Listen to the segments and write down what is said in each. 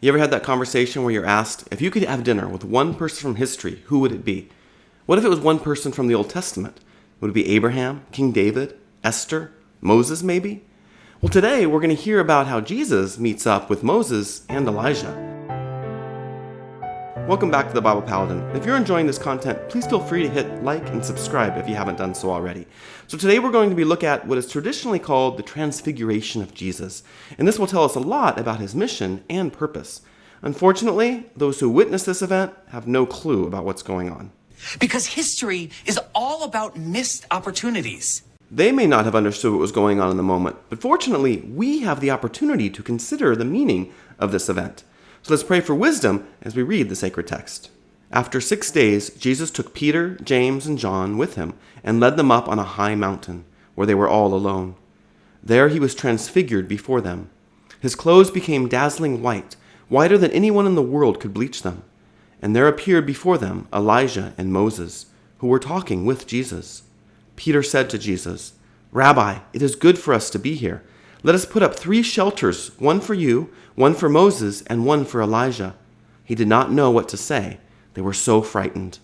You ever had that conversation where you're asked, if you could have dinner with one person from history, who would it be? What if it was one person from the Old Testament? Would it be Abraham, King David, Esther, Moses maybe? Well, today we're going to hear about how Jesus meets up with Moses and Elijah. Welcome back to the Bible Paladin. If you're enjoying this content, please feel free to hit like and subscribe if you haven't done so already. So today we're going to be looking at what is traditionally called the Transfiguration of Jesus. And this will tell us a lot about his mission and purpose. Unfortunately, those who witness this event have no clue about what's going on. Because history is all about missed opportunities. They may not have understood what was going on in the moment, but fortunately, we have the opportunity to consider the meaning of this event. So let's pray for wisdom as we read the sacred text. After 6 days, Jesus took Peter, James, and John with him and led them up on a high mountain, where they were all alone. There he was transfigured before them. His clothes became dazzling white, whiter than anyone in the world could bleach them. And there appeared before them Elijah and Moses, who were talking with Jesus. Peter said to Jesus, "Rabbi, it is good for us to be here. Let us put up 3 shelters, one for you, one for Moses, and one for Elijah." He did not know what to say. They were so frightened.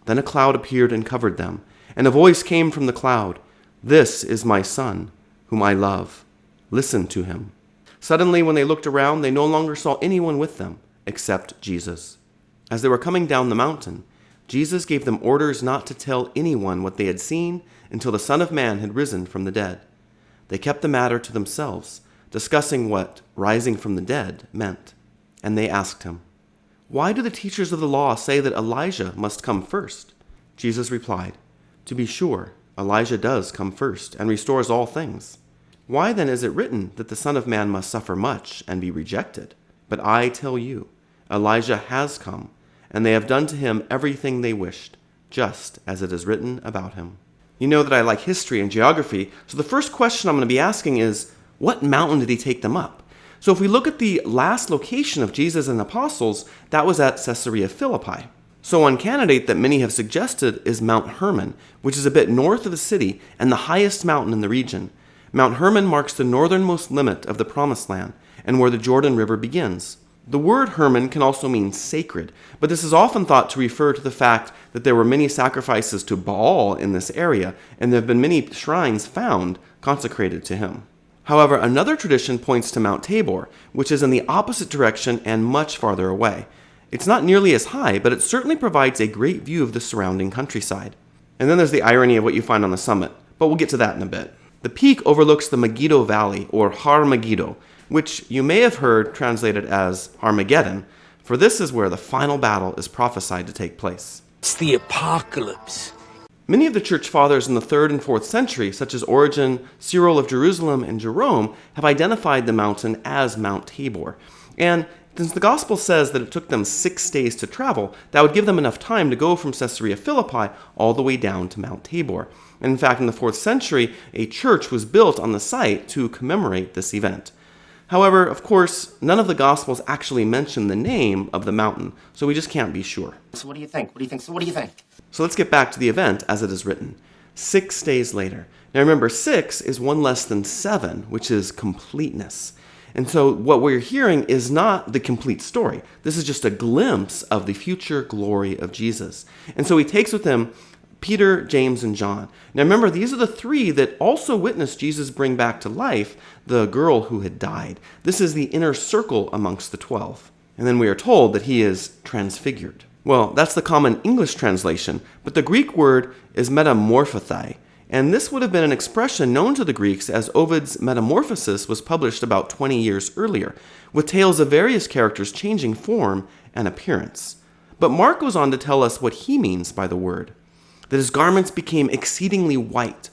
Then a cloud appeared and covered them, and a voice came from the cloud, "This is my son, whom I love. Listen to him." Suddenly, when they looked around, they no longer saw anyone with them except Jesus. As they were coming down the mountain, Jesus gave them orders not to tell anyone what they had seen until the Son of Man had risen from the dead. They kept the matter to themselves, discussing what rising from the dead meant. And they asked him, "Why do the teachers of the law say that Elijah must come first?" Jesus replied, "To be sure, Elijah does come first and restores all things. Why then is it written that the Son of Man must suffer much and be rejected? But I tell you, Elijah has come, and they have done to him everything they wished, just as it is written about him." You know that I like history and geography, so the first question I'm going to be asking is, what mountain did he take them up? So if we look at the last location of Jesus and the apostles, that was at Caesarea Philippi. So one candidate that many have suggested is Mount Hermon, which is a bit north of the city and the highest mountain in the region. Mount Hermon marks the northernmost limit of the Promised Land and where the Jordan River begins. The word Hermon can also mean sacred, but this is often thought to refer to the fact that there were many sacrifices to Baal in this area, and there have been many shrines found consecrated to him. However, another tradition points to Mount Tabor, which is in the opposite direction and much farther away. It's not nearly as high, but it certainly provides a great view of the surrounding countryside. And then there's the irony of what you find on the summit, but we'll get to that in a bit. The peak overlooks the Megiddo Valley, or Har Megiddo, which you may have heard translated as Armageddon, for this is where the final battle is prophesied to take place. It's the apocalypse. Many of the church fathers in the 3rd and 4th century, such as Origen, Cyril of Jerusalem, and Jerome, have identified the mountain as Mount Tabor. And since the gospel says that it took them 6 days to travel, that would give them enough time to go from Caesarea Philippi all the way down to Mount Tabor. And in fact, in the 4th century, a church was built on the site to commemorate this event. However, of course, none of the Gospels actually mention the name of the mountain, so we just can't be sure. So what do you think? What do you think? So let's get back to the event as it is written. 6 days later. Now remember, 6 is 1 less than 7, which is completeness. And so what we're hearing is not the complete story. This is just a glimpse of the future glory of Jesus. And so he takes with him Peter, James, and John. Now remember, these are the 3 that also witnessed Jesus bring back to life the girl who had died. This is the inner circle amongst the 12. And then we are told that he is transfigured. Well, that's the common English translation, but the Greek word is metamorphothai. And this would have been an expression known to the Greeks as Ovid's Metamorphosis was published about 20 years earlier, with tales of various characters changing form and appearance. But Mark goes on to tell us what he means by the word, that his garments became exceedingly white.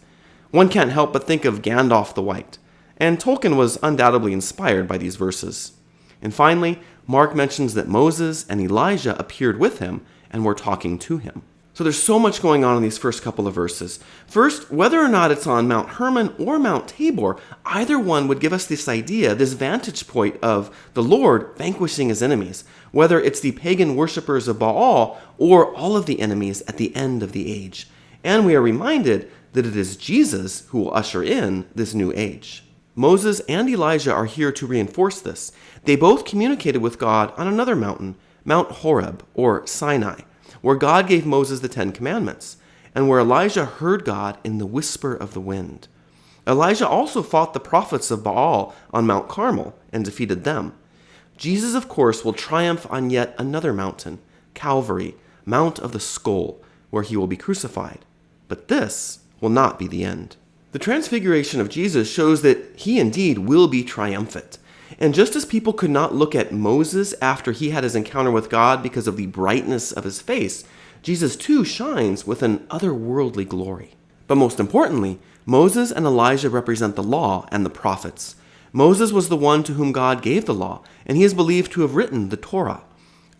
One can't help but think of Gandalf the White, and Tolkien was undoubtedly inspired by these verses. And finally, Mark mentions that Moses and Elijah appeared with him and were talking to him. So there's so much going on in these first couple of verses. First, whether or not it's on Mount Hermon or Mount Tabor, either one would give us this idea, this vantage point of the Lord vanquishing his enemies, whether it's the pagan worshippers of Baal or all of the enemies at the end of the age. And we are reminded that it is Jesus who will usher in this new age. Moses and Elijah are here to reinforce this. They both communicated with God on another mountain, Mount Horeb, or Sinai, where God gave Moses the 10 Commandments, and where Elijah heard God in the whisper of the wind. Elijah also fought the prophets of Baal on Mount Carmel and defeated them. Jesus, of course, will triumph on yet another mountain, Calvary, Mount of the Skull, where he will be crucified. But this will not be the end. The Transfiguration of Jesus shows that he indeed will be triumphant. And just as people could not look at Moses after he had his encounter with God because of the brightness of his face, Jesus too shines with an otherworldly glory. But most importantly, Moses and Elijah represent the law and the prophets. Moses was the one to whom God gave the law, and he is believed to have written the Torah.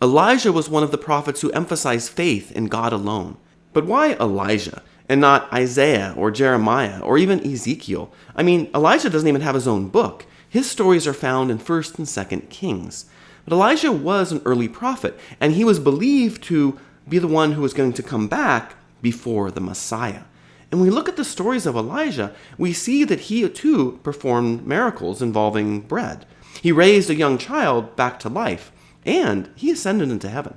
Elijah was one of the prophets who emphasized faith in God alone. But why Elijah, and not Isaiah or Jeremiah or even Ezekiel? I mean, Elijah doesn't even have his own book. His stories are found in 1st and 2nd Kings. But Elijah was an early prophet, and he was believed to be the one who was going to come back before the Messiah. And when we look at the stories of Elijah, we see that he too performed miracles involving bread. He raised a young child back to life, and he ascended into heaven.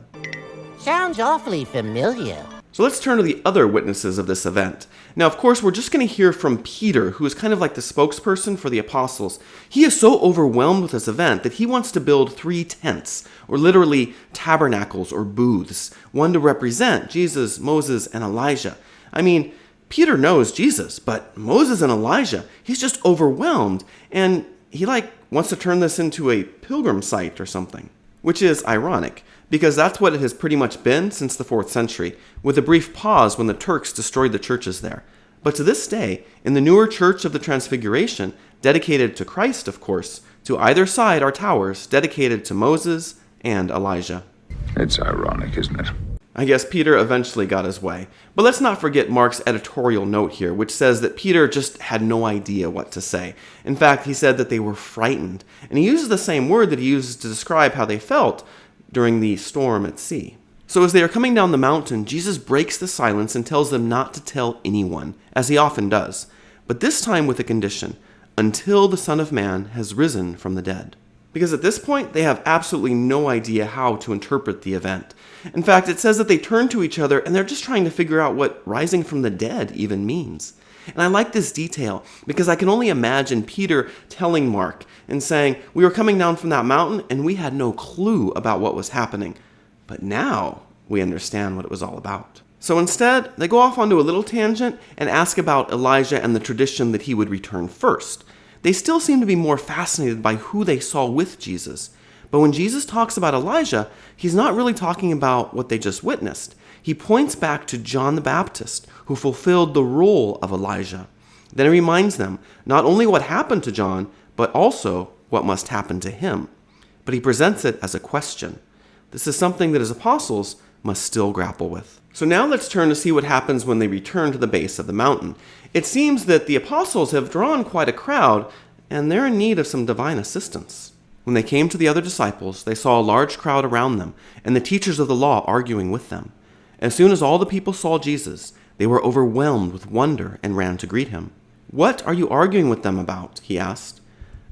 Sounds awfully familiar. So let's turn to the other witnesses of this event. Now, of course, we're just going to hear from Peter, who is kind of like the spokesperson for the apostles. He is so overwhelmed with this event that he wants to build 3 tents, or literally tabernacles or booths, one to represent Jesus, Moses, and Elijah. I mean, Peter knows Jesus, but Moses and Elijah, he's just overwhelmed, and he wants to turn this into a pilgrim site or something, which is ironic, because that's what it has pretty much been since the 4th century, with a brief pause when the Turks destroyed the churches there. But to this day, in the newer Church of the Transfiguration, dedicated to Christ, of course, to either side are towers dedicated to Moses and Elijah. It's ironic, isn't it? I guess Peter eventually got his way. But let's not forget Mark's editorial note here, which says that Peter just had no idea what to say. In fact, he said that they were frightened. And he uses the same word that he uses to describe how they felt during the storm at sea. So as they are coming down the mountain, Jesus breaks the silence and tells them not to tell anyone, as he often does, but this time with a condition, until the Son of Man has risen from the dead. Because at this point, they have absolutely no idea how to interpret the event. In fact, it says that they turn to each other and they're just trying to figure out what rising from the dead even means. And I like this detail because I can only imagine Peter telling Mark and saying, we were coming down from that mountain and we had no clue about what was happening. But now we understand what it was all about. So instead, they go off onto a little tangent and ask about Elijah and the tradition that he would return first. They still seem to be more fascinated by who they saw with Jesus. But when Jesus talks about Elijah, he's not really talking about what they just witnessed. He points back to John the Baptist, who fulfilled the role of Elijah. Then he reminds them not only what happened to John, but also what must happen to him. But he presents it as a question. This is something that his apostles must still grapple with. So now let's turn to see what happens when they return to the base of the mountain. It seems that the apostles have drawn quite a crowd, and they're in need of some divine assistance. When they came to the other disciples, they saw a large crowd around them, and the teachers of the law arguing with them. As soon as all the people saw Jesus, they were overwhelmed with wonder and ran to greet him. "What are you arguing with them about?" he asked.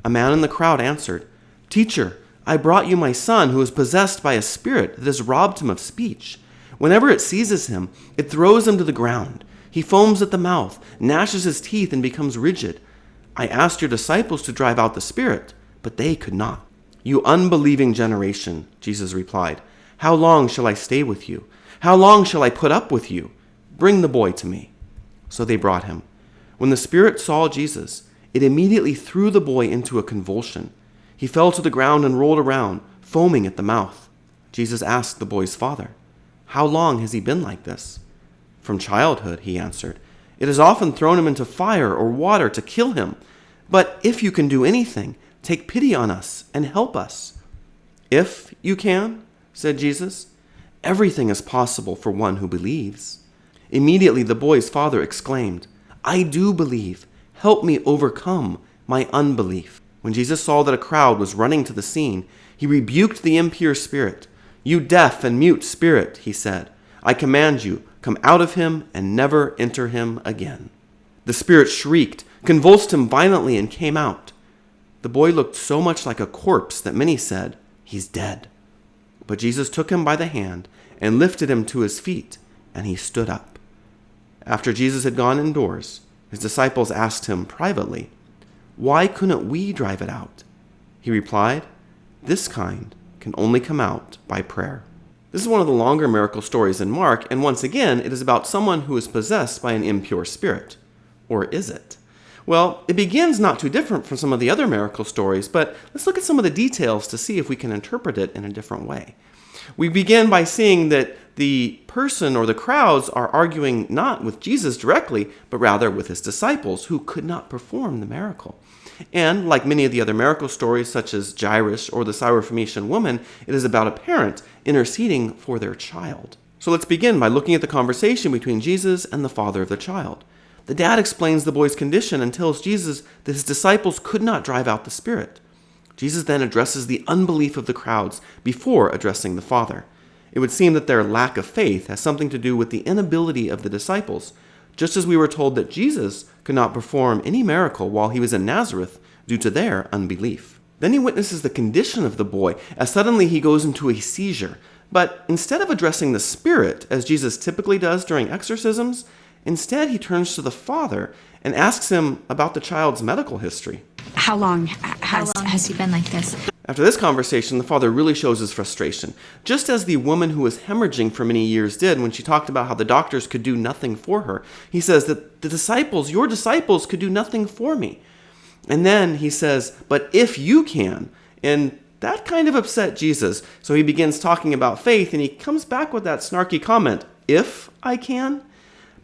A man in the crowd answered, "Teacher, I brought you my son who is possessed by a spirit that has robbed him of speech. Whenever it seizes him, it throws him to the ground. He foams at the mouth, gnashes his teeth, and becomes rigid. I asked your disciples to drive out the spirit, but they could not." "You unbelieving generation," Jesus replied, "how long shall I stay with you? How long shall I put up with you? Bring the boy to me." So they brought him. When the spirit saw Jesus, it immediately threw the boy into a convulsion. He fell to the ground and rolled around, foaming at the mouth. Jesus asked the boy's father, "How long has he been like this?" "From childhood," he answered. "It has often thrown him into fire or water to kill him. But if you can do anything, take pity on us and help us." "If you can," said Jesus, "everything is possible for one who believes." Immediately the boy's father exclaimed, "I do believe. Help me overcome my unbelief." When Jesus saw that a crowd was running to the scene, he rebuked the impure spirit. "You deaf and mute spirit," he said, "I command you, come out of him and never enter him again." The spirit shrieked, convulsed him violently, and came out. The boy looked so much like a corpse that many said, "He's dead." But Jesus took him by the hand and lifted him to his feet, and he stood up. After Jesus had gone indoors, his disciples asked him privately, "Why couldn't we drive it out?" He replied, "This kind can only come out by prayer." This is one of the longer miracle stories in Mark, and once again, it is about someone who is possessed by an impure spirit. Or is it? Well, it begins not too different from some of the other miracle stories, but let's look at some of the details to see if we can interpret it in a different way. We begin by seeing that the person or the crowds are arguing not with Jesus directly, but rather with his disciples who could not perform the miracle. And like many of the other miracle stories, such as Jairus or the Syrophoenician woman, it is about a parent interceding for their child. So let's begin by looking at the conversation between Jesus and the father of the child. The dad explains the boy's condition and tells Jesus that his disciples could not drive out the spirit. Jesus then addresses the unbelief of the crowds before addressing the father. It would seem that their lack of faith has something to do with the inability of the disciples, just as we were told that Jesus could not perform any miracle while he was in Nazareth due to their unbelief. Then he witnesses the condition of the boy as suddenly he goes into a seizure. But instead of addressing the spirit, as Jesus typically does during exorcisms, instead he turns to the father and asks him about the child's medical history. How long has he been like this? After this conversation, the father really shows his frustration, just as the woman who was hemorrhaging for many years did when she talked about how the doctors could do nothing for her. He says that your disciples could do nothing for me. And then he says, "But if you can," and that kind of upset Jesus. So he begins talking about faith, and he comes back with that snarky comment, "If I can?"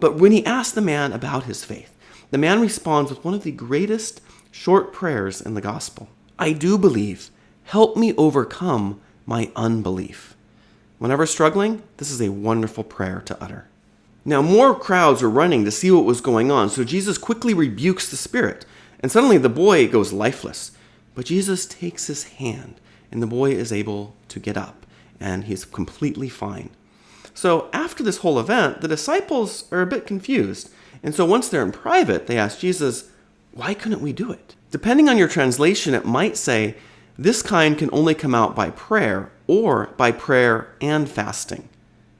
But when he asks the man about his faith, the man responds with one of the greatest short prayers in the gospel. "I do believe. Help me overcome my unbelief." Whenever struggling, this is a wonderful prayer to utter. Now more crowds were running to see what was going on, so Jesus quickly rebukes the spirit, and suddenly the boy goes lifeless. But Jesus takes his hand, and the boy is able to get up, and he's completely fine. So after this whole event, the disciples are a bit confused, and so once they're in private, they ask Jesus, "Why couldn't we do it?" Depending on your translation, it might say, "This kind can only come out by prayer," or by prayer and fasting.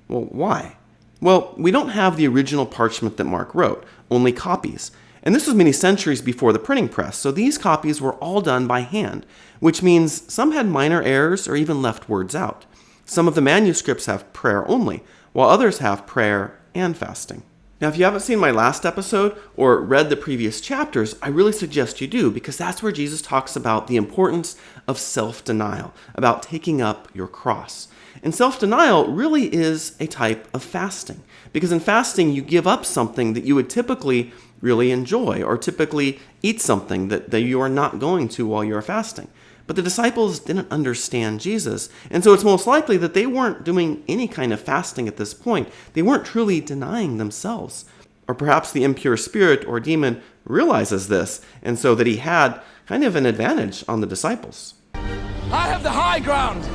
Well, why? Well, we don't have the original parchment that Mark wrote, only copies. And this was many centuries before the printing press, so these copies were all done by hand, which means some had minor errors or even left words out. Some of the manuscripts have prayer only, while others have prayer and fasting. Now, if you haven't seen my last episode or read the previous chapters, I really suggest you do, because that's where Jesus talks about the importance of self-denial, about taking up your cross. And self-denial really is a type of fasting, because in fasting, you give up something that you would typically really enjoy, or typically eat something that you are not going to while you're fasting. But the disciples didn't understand Jesus, and so it's most likely that they weren't doing any kind of fasting at this point. They weren't truly denying themselves. Or perhaps the impure spirit or demon realizes this, and so that he had kind of an advantage on the disciples. I have the high ground.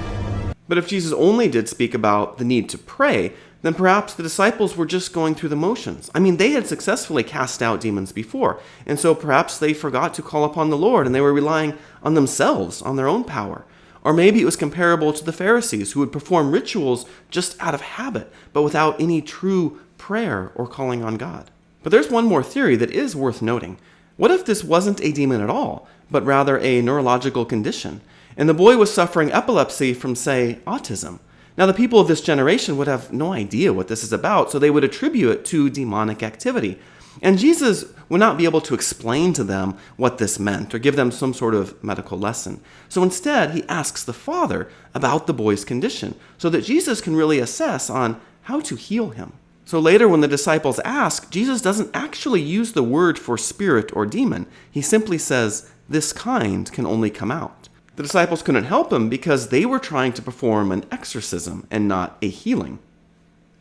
But if Jesus only did speak about the need to pray, then perhaps the disciples were just going through the motions. I mean, they had successfully cast out demons before, and so perhaps they forgot to call upon the Lord, and they were relying on themselves, on their own power. Or maybe it was comparable to the Pharisees, who would perform rituals just out of habit, but without any true prayer or calling on God. But there's one more theory that is worth noting. What if this wasn't a demon at all, but rather a neurological condition, and the boy was suffering epilepsy from, say, autism? Now, the people of this generation would have no idea what this is about, so they would attribute it to demonic activity. And Jesus would not be able to explain to them what this meant or give them some sort of medical lesson. So instead, he asks the father about the boy's condition so that Jesus can really assess on how to heal him. So later, when the disciples ask, Jesus doesn't actually use the word for spirit or demon. He simply says, "This kind can only come out." The disciples couldn't help him because they were trying to perform an exorcism and not a healing.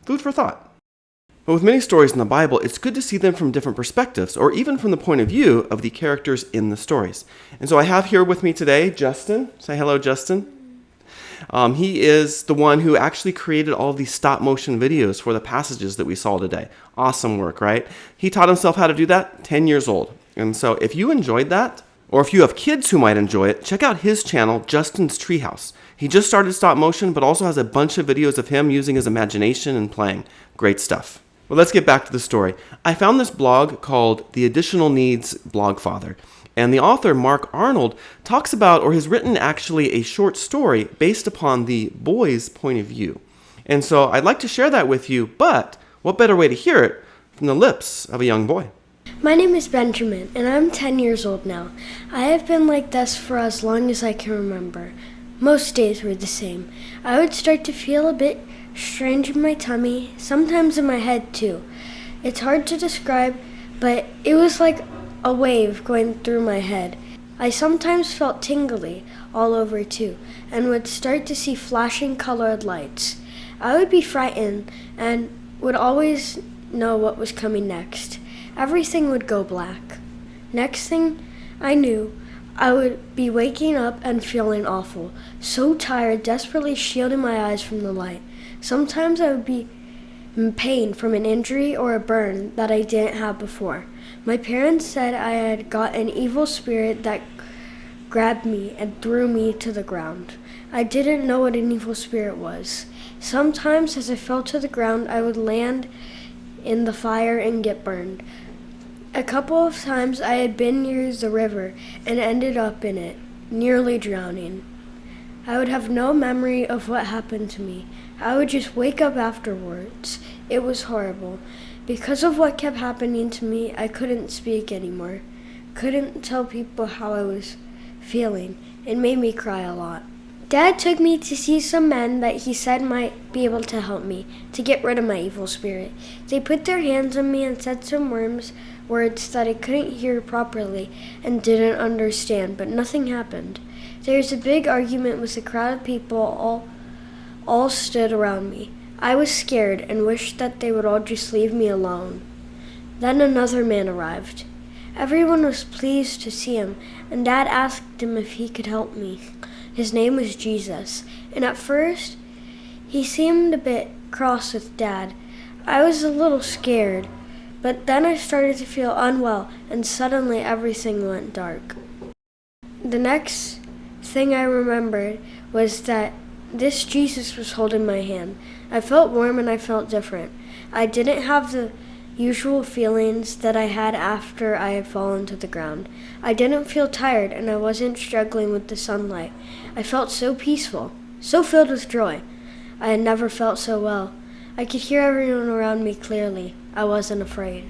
Food for thought. But with many stories in the Bible, it's good to see them from different perspectives, or even from the point of view of the characters in the stories. And so I have here with me today Justin. Say hello, Justin. He is the one who actually created all of these stop motion videos for the passages that we saw today. Awesome work, right? He taught himself how to do that 10 years old. And so if you enjoyed that, Or if you have kids who might enjoy it, check out his channel, Justin's Treehouse. He just started stop motion, but also has a bunch of videos of him using his imagination and playing. Great stuff. Well, let's get back to the story. I found this blog called The Additional Needs Blogfather. And the author, Mark Arnold, talks about, or has written actually a short story based upon the boy's point of view. And so I'd like to share that with you, but what better way to hear it from the lips of a young boy? My name is Benjamin, and I'm 10 years old now. I have been like this for as long as I can remember. Most days were the same. I would start to feel a bit strange in my tummy, sometimes in my head too. It's hard to describe, but it was like a wave going through my head. I sometimes felt tingly all over too, and would start to see flashing colored lights. I would be frightened and would always know what was coming next. Everything would go black. Next thing I knew, I would be waking up and feeling awful, so tired, desperately shielding my eyes from the light. Sometimes I would be in pain from an injury or a burn that I didn't have before. My parents said I had got an evil spirit that grabbed me and threw me to the ground. I didn't know what an evil spirit was. Sometimes as I fell to the ground, I would land in the fire and get burned. A couple of times I had been near the river and ended up in it, nearly drowning. I would have no memory of what happened to me. I would just wake up afterwards. It was horrible. Because of what kept happening to me, I couldn't speak anymore. Couldn't tell people how I was feeling. It made me cry a lot. Dad took me to see some men that he said might be able to help me, to get rid of my evil spirit. They put their hands on me and said some words that I couldn't hear properly and didn't understand, but nothing happened. There was a big argument with a crowd of people all stood around me. I was scared and wished that they would all just leave me alone. Then another man arrived. Everyone was pleased to see him, and Dad asked him if he could help me. His name was Jesus, and at first, he seemed a bit cross with Dad. I was a little scared, but then I started to feel unwell, and suddenly everything went dark. The next thing I remembered was that this Jesus was holding my hand. I felt warm and I felt different. I didn't have the usual feelings that I had after I had fallen to the ground. I didn't feel tired and I wasn't struggling with the sunlight. I felt so peaceful, so filled with joy. I had never felt so well. I could hear everyone around me clearly. I wasn't afraid.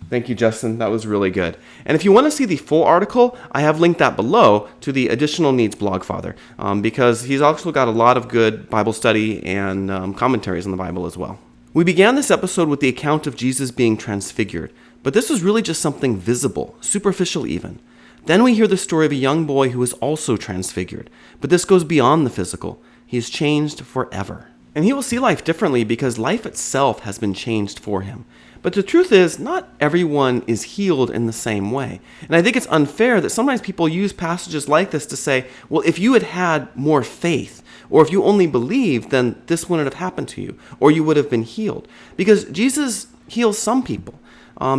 Thank you, Justin. That was really good. And if you want to see the full article, I have linked that below to the Additional Needs Blogfather, because he's also got a lot of good Bible study and commentaries on the Bible as well. We began this episode with the account of Jesus being transfigured, but this was really just something visible, superficial even. Then we hear the story of a young boy who is also transfigured, but this goes beyond the physical. He is changed forever. And he will see life differently because life itself has been changed for him. But the truth is, not everyone is healed in the same way. And I think it's unfair that sometimes people use passages like this to say, well, if you had had more faith, or if you only believed, then this wouldn't have happened to you, or you would have been healed. Because Jesus heals some people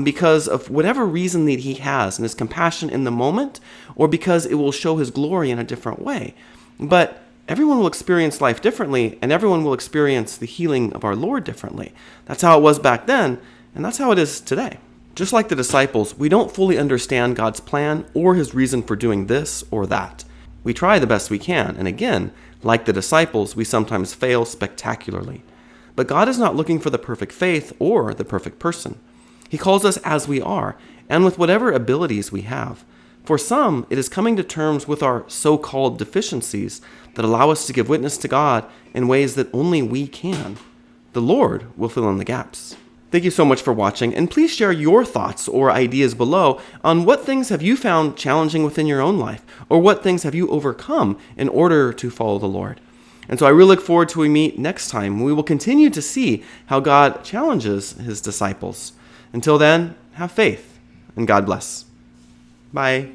because of whatever reason that he has and his compassion in the moment, or because it will show his glory in a different way. But everyone will experience life differently, and everyone will experience the healing of our Lord differently. That's how it was back then, and that's how it is today. Just like the disciples, we don't fully understand God's plan or his reason for doing this or that. We try the best we can, and again, like the disciples, we sometimes fail spectacularly. But God is not looking for the perfect faith or the perfect person. He calls us as we are, and with whatever abilities we have. For some, it is coming to terms with our so-called deficiencies that allow us to give witness to God in ways that only we can. The Lord will fill in the gaps. Thank you so much for watching, and please share your thoughts or ideas below on what things have you found challenging within your own life, or what things have you overcome in order to follow the Lord. And so I really look forward to we meet next time. We will continue to see how God challenges his disciples. Until then, have faith, and God bless. Bye.